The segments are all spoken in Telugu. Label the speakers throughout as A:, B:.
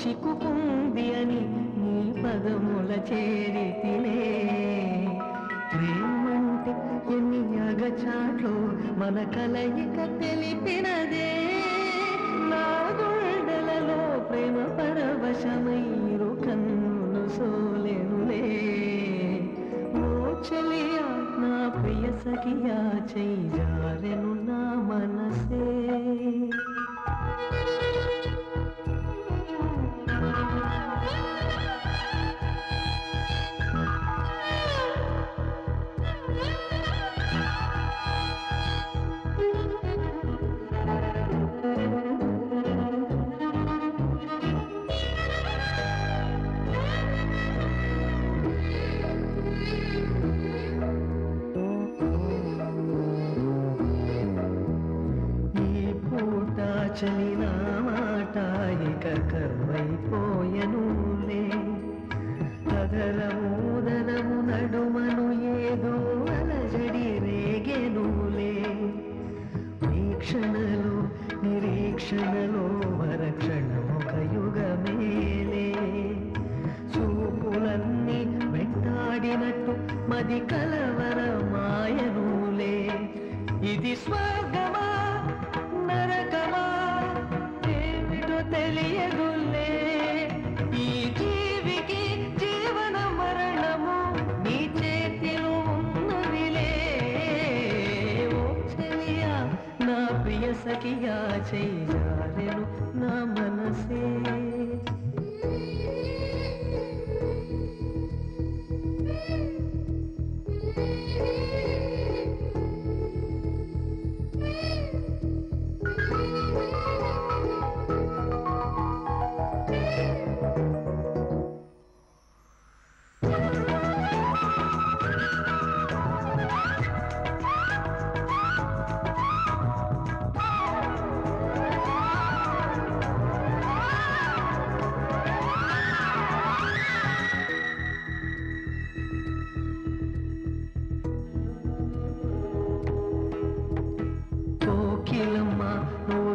A: చిక్కుకుంది అని నీ పదముల చేరితిలే ప్రేమంటే ఎన్ని అగచాట్లు మన కలయిక తెలిపినదే నా గుండెలలో ప్రేమ పరవశమైరు కన్నులు సోలెనులే ఓ చెలియా నా ప్రియ సఖియా చెయ్యి జారెను నా మనసే చలిన మాట ఇక కరువైపోయనులే అదరము నడుమను ఏదో అలజడి రేగెనులే వీక్షణలో నిరీక్షణలో వరక్షణమొక యుగమేలే చూపులన్నీ వెంటాడినట్టు మది కలవరమాయనులే ఇది స్వర్గమా నరకమా ఏమిటో తెలియదులే ఈ జీవికి జీవన మరణము నీ చేతిలో ఉన్నవిలే ఓ చెలియా నా ప్రియ సఖియా చెయ్యి జారెను నా మనసే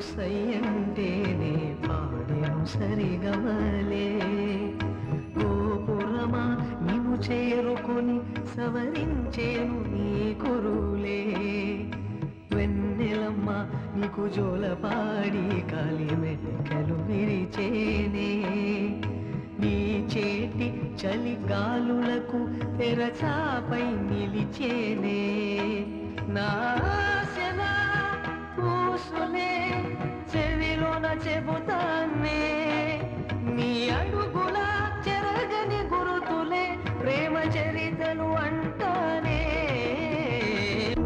A: సయ్యంటేనే పాడేను సరిగమలే గోపురమా నిన్ను చేరుకుని సవరించేను నీ కురులే వెన్నెలమ్మ నీకు జోలపాడి కాలి మెట్టెలు విరిచేనే నీ చేటి చలి గాలులకు తెరచాపై నిలిచేనే నా ఆశనా పూసులే చెవిలోన చెబుతానే నీ అడుగుల చెరగని గురుతులే ప్రేమ చరితలు అంటానే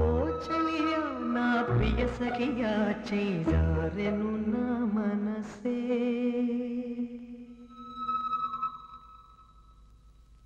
A: ఓ చెలియా నా ప్రియ సఖియా చెయ్యి జారెను నా మన